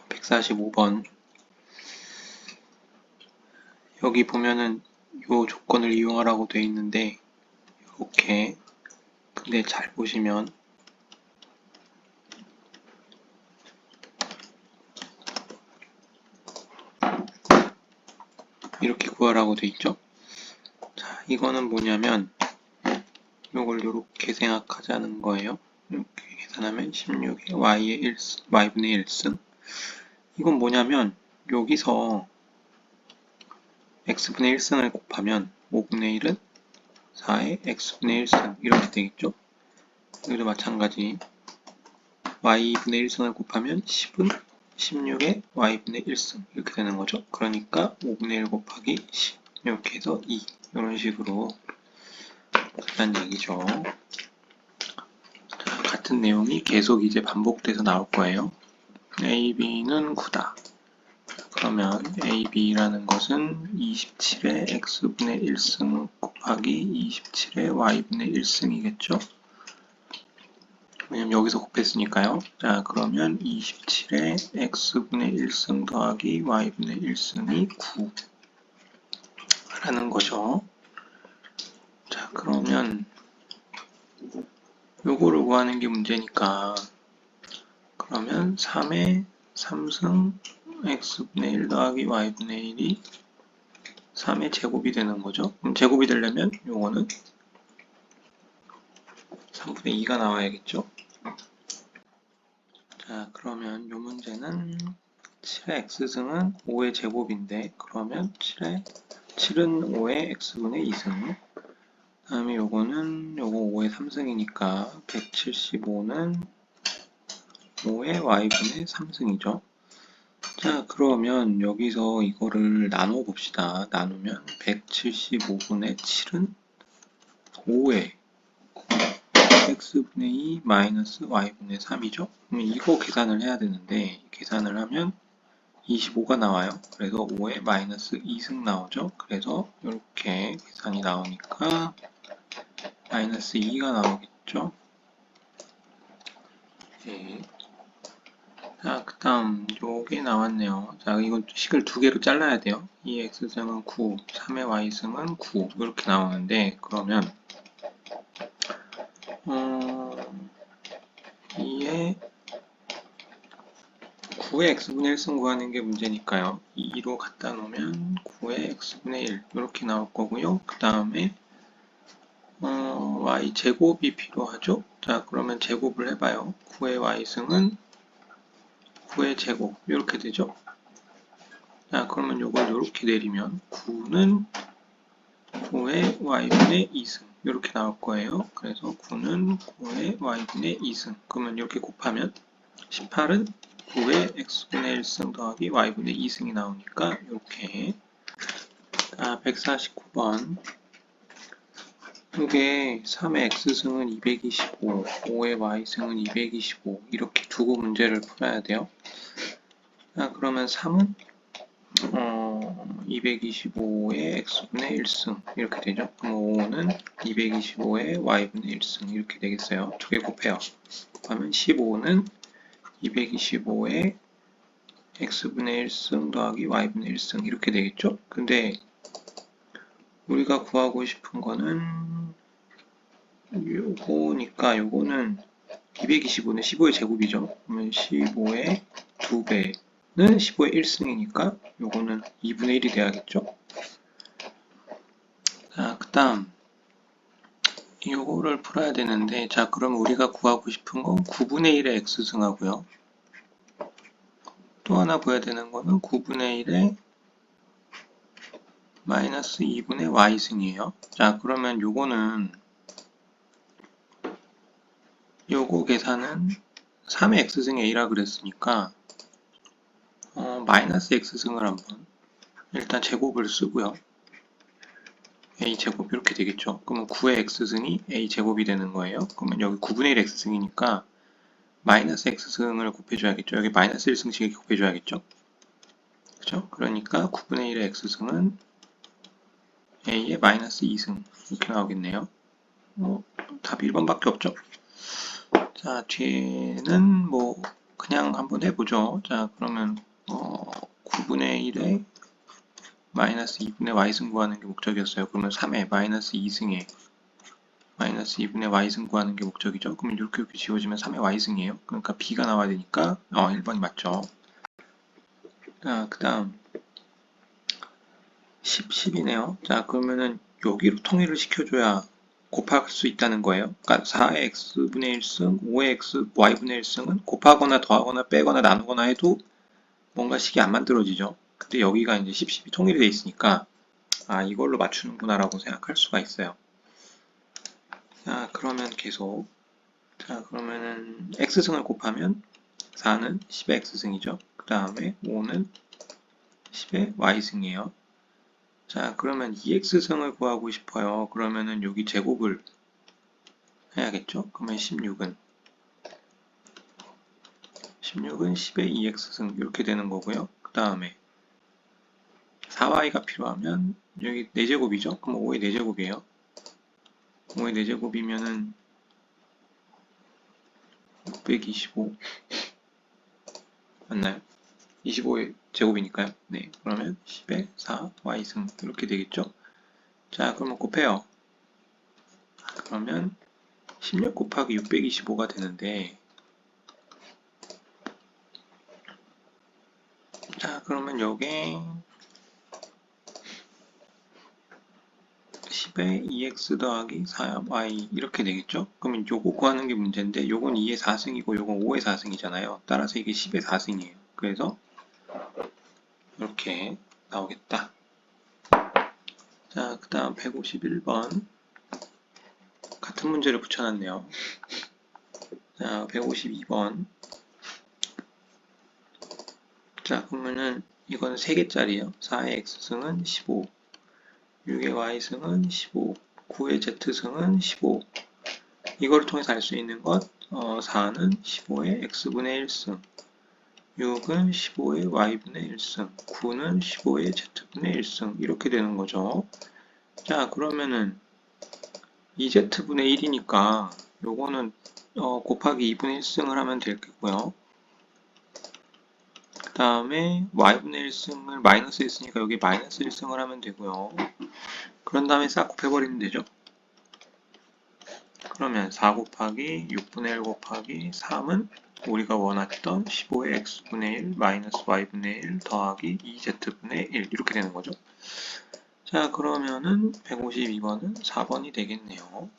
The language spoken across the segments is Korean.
145번. 여기 보면은 요 조건을 이용하라고 되어 있는데, 이렇게. 근데 잘 보시면, 이렇게 구하라고 되어 있죠? 자, 이거는 뭐냐면, 요걸 요렇게 생각하자는 거예요. 이렇게 계산하면 16에 y분의 1승. 이건 뭐냐면, 여기서 x분의 1승을 곱하면 5분의 1은 4의 x분의 1승 이렇게 되겠죠? 여기도 마찬가지 y분의 1승을 곱하면 10은 16의 y분의 1승 이렇게 되는 거죠. 그러니까 5분의 1 곱하기 10 이렇게 해서 2 이런 식으로 간다는 얘기죠. 자, 같은 내용이 계속 이제 반복돼서 나올 거예요. a, b는 9다. 그러면 a, b라는 것은 27의 x분의 1승 곱하기 27의 y분의 1승이겠죠? 왜냐면 여기서 곱했으니까요. 자, 그러면 27의 x분의 1승 더하기 y분의 1승이 9 라는 거죠. 자, 그러면 요거를 구하는 게 문제니까 그러면 3의 3승 x분의 1 더하기 y분의 1이 3의 제곱이 되는 거죠. 그럼 제곱이 되려면 요거는 3분의 2가 나와야겠죠. 자, 그러면 요 문제는 7의 x승은 5의 제곱인데 그러면 7은 5의 x분의 2승 그 다음에 요거는 요거 5의 3승이니까 175는 5의 y분의 3승이죠. 자, 그러면 여기서 이거를 나눠 봅시다. 나누면 175분의 7은 5의 x분의 2 마이너스 y분의 3이죠. 그럼 이거 계산을 해야 되는데 계산을 하면 25가 나와요. 그래서 5의 마이너스 2승 나오죠. 그래서 이렇게 계산이 나오니까 마이너스 2가 나오겠죠. 네. 자, 그 다음 요게 나왔네요. 자, 이건 식을 두 개로 잘라야 돼요. 2x승은 9, 3의 y승은 9 이렇게 나오는데 그러면 2의 9의 x분의 1승 구하는 게 문제니까요. 2로 갖다 놓으면 9의 x분의 1 이렇게 나올 거고요. 그 다음에 y 제곱이 필요하죠. 자, 그러면 제곱을 해봐요. 9의 y승은 9의 제곱 이렇게 되죠. 자, 그러면 요걸 이렇게 내리면 9는 9의 y분의 2승 이렇게 나올 거예요. 그래서 9는 9의 y분의 2승 그러면 이렇게 곱하면 18은 9의 x분의 1승 더하기 y분의 2승이 나오니까 이렇게 149번 이게 3의 x승은 225, 5의 y승은 225 이렇게 두고 문제를 풀어야 돼요. 자, 그러면 3은 225의 x분의 1승 이렇게 되죠. 그럼 5는 225의 y분의 1승 이렇게 되겠어요. 두 개 곱해요. 곱하면 15는 225의 x분의 1승 더하기 y분의 1승 이렇게 되겠죠. 근데 우리가 구하고 싶은 거는 요거니까 요거는 225는 15의 제곱이죠. 그러면 15의 2배는 15의 1승이니까 요거는 2분의 1이 돼야겠죠. 자, 그 다음 요거를 풀어야 되는데 자, 그럼 우리가 구하고 싶은 건 9분의 1의 x승하고요. 또 하나 구해야 되는 거는 9분의 1의 마이너스 2분의 y승이에요. 자, 그러면 요거는 요거 계산은 3의 x승 a라 그랬으니까 마이너스 x승을 한번 일단 제곱을 쓰고요. a제곱 이렇게 되겠죠. 그러면 9의 x승이 a제곱이 되는 거예요. 그러면 여기 9분의 1 x승이니까 마이너스 x승을 곱해줘야겠죠. 여기 마이너스 1승씩 곱해줘야겠죠. 그렇죠? 그러니까 9분의 1의 x승은 a의 마이너스 2승 이렇게 나오겠네요. 답이 1번밖에 없죠. 자, 뒤에는 뭐 그냥 한번 해보죠. 자, 그러면 9분의 1에 마이너스 2분의 y승 구하는 게 목적이었어요. 그러면 3에 마이너스 2승에 마이너스 2분의 y승 구하는 게 목적이죠. 그러면 이렇게 지워지면 3의 y승이에요. 그러니까 b가 나와야 되니까 1번이 맞죠. 자, 그 다음 10이네요. 자, 그러면은 여기로 통일을 시켜줘야 곱할 수 있다는 거예요. 그러니까 4의 x분의 1승, 5의 x, y분의 1승은 곱하거나 더하거나 빼거나 나누거나 해도 뭔가 식이 안 만들어지죠. 근데 여기가 이제 10이 통일이 돼 있으니까 이걸로 맞추는구나 라고 생각할 수가 있어요. 자, 그러면 계속 그러면은 x승을 곱하면 4는 10의 x승이죠. 그 다음에 5는 10의 y승이에요. 자, 그러면 2x승을 구하고 싶어요. 그러면은 여기 제곱을 해야겠죠? 그러면 16은 10의 2x승 이렇게 되는 거고요. 그 다음에 4y가 필요하면 여기 4제곱이죠? 그럼 5의 4제곱이에요. 5의 4제곱이면은 625 맞나요? 25의 제곱이니까요. 네, 그러면 10의 4y승 이렇게 되겠죠? 자, 그러면 곱해요. 그러면 16 곱하기 625가 되는데 자, 그러면 요게 10의 2x 더하기 4y 이렇게 되겠죠? 그러면 요거 구하는 게 문제인데 요건 2의 4승이고 요건 5의 4승이잖아요. 따라서 이게 10의 4승이에요. 그래서 이렇게 나오겠다. 자, 그 다음 151번 같은 문제를 붙여놨네요. 자, 152번 자, 그러면은 이거는 3개짜리예요. 4의 x승은 15 6의 y승은 15 9의 z승은 15 이걸 통해서 알 수 있는 것 4는 15의 x분의 1승 6은 15의 y분의 1승 9는 15의 z분의 1승 이렇게 되는 거죠. 자, 그러면은 2z분의 1이니까 요거는 곱하기 2분의 1승을 하면 되겠고요. 그 다음에 y분의 1승을 마이너스 1승이니까 여기 마이너스 1승을 하면 되고요. 그런 다음에 싹 곱해버리면 되죠. 그러면 4 곱하기 6분의 1 곱하기 3은 우리가 원했던 15의 x분의 1 마이너스 y분의 1 더하기 2z분의 1 이렇게 되는 거죠. 자, 그러면은 152번은 4번이 되겠네요.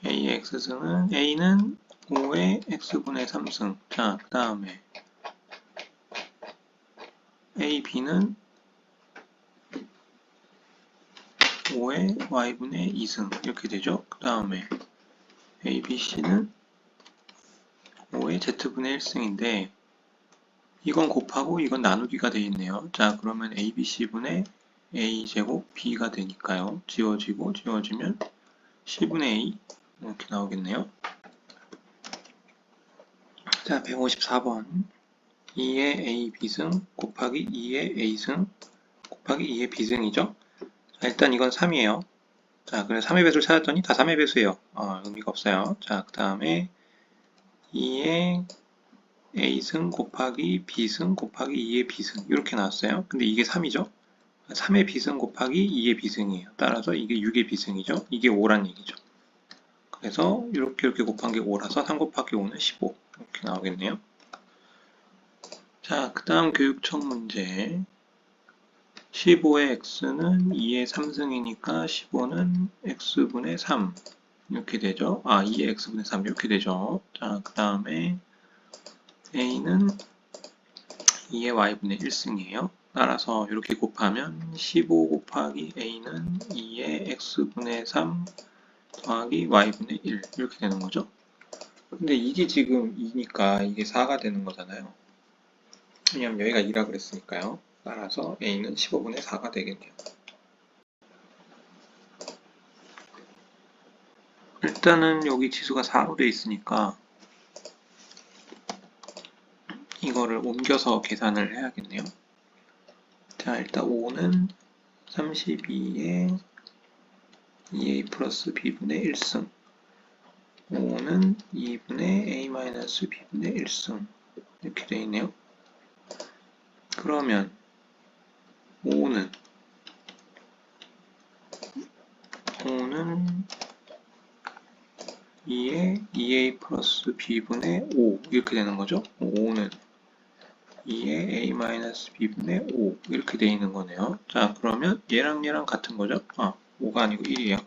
a의 x승은 a는 5의 x분의 3승 자, 그 다음에 a, b는 5의 y분의 2승 이렇게 되죠. 그 다음에 a, b, c는 5의 z분의 1승인데 이건 곱하고 이건 나누기가 되어 있네요. 자, 그러면 a, b, c분의 a제곱 b가 되니까요. 지워지고 지워지면 c분의 a 이렇게 나오겠네요. 자, 154번 2의 a, b승 곱하기 2의 a승 곱하기 2의 b승이죠. 자, 일단 이건 3이에요. 자, 그래서 3의 배수를 찾았더니 다 3의 배수예요. 의미가 없어요. 자, 그 다음에 2의 a승 곱하기 b승 곱하기 2의 b승 이렇게 나왔어요. 근데 이게 3이죠. 3의 비승 곱하기 2의 비승이에요. 따라서 이게 6의 비승이죠. 이게 5란 얘기죠. 그래서 이렇게 곱한 게 5라서 3 곱하기 5는 15 이렇게 나오겠네요. 자, 그 다음 교육청 문제 15의 x는 2의 3승이니까 15는 x분의 3 이렇게 되죠. 2의 x분의 3 이렇게 되죠. 자, 그 다음에 a는 2의 y분의 1승이에요. 따라서 이렇게 곱하면 15 곱하기 a는 2의 x분의 3 더하기 y분의 1 이렇게 되는 거죠. 근데 이게 지금 2니까 이게 4가 되는 거잖아요. 왜냐면 여기가 2라 그랬으니까요. 따라서 a는 15분의 4가 되겠네요. 일단은 여기 지수가 4로 되어 있으니까 이거를 옮겨서 계산을 해야겠네요. 자, 일단 5는 32에 2a 플러스 b분의 1승 5는 2분의 a 마이너스 b분의 1승 이렇게 되어 있네요. 그러면 5는 2에 2a 플러스 b분의 5 이렇게 되는 거죠. 5는 2에 a 마이너스 b분의 5 이렇게 되어 있는 거네요. 자, 그러면 얘랑 얘랑 같은 거죠. 5가 아니고 1이에요.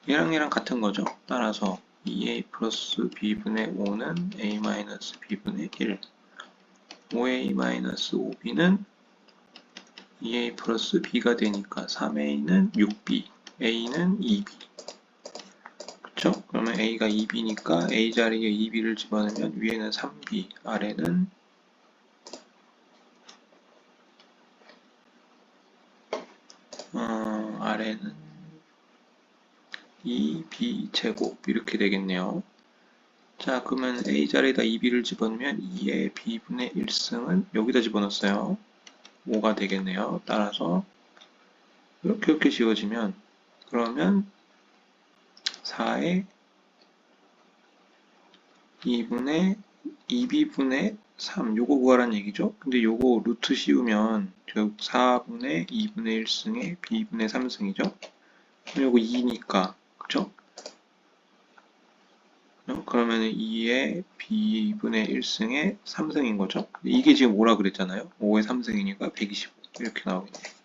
얘랑 얘랑 같은 거죠. 따라서 2a 플러스 b분의 5는 a 마이너스 b분의 1 5a 마이너스 5b는 2a 플러스 b가 되니까 3a는 6b a는 2b 그쵸? 그러면 a가 2b니까 a 자리에 2b를 집어넣으면 위에는 3b 아래는 아래는 2b 제곱 이렇게 되겠네요. 자, 그러면 a 자리에다 2b를 집어넣으면 2의 b분의 1승은 여기다 집어넣었어요. 5가 되겠네요. 따라서 이렇게 지워지면 그러면 4의 2분의 2b분의 3 요거 구하라는 얘기죠. 근데 요거 루트 씌우면 결국 4분의 2분의 1승의 b분의 3승이죠. 요거 2니까 그쵸? 그러면 2의 b분의 1승의 3승인 거죠. 이게 지금 뭐라 그랬잖아요. 5의 3승이니까 125 이렇게 나오겠네요.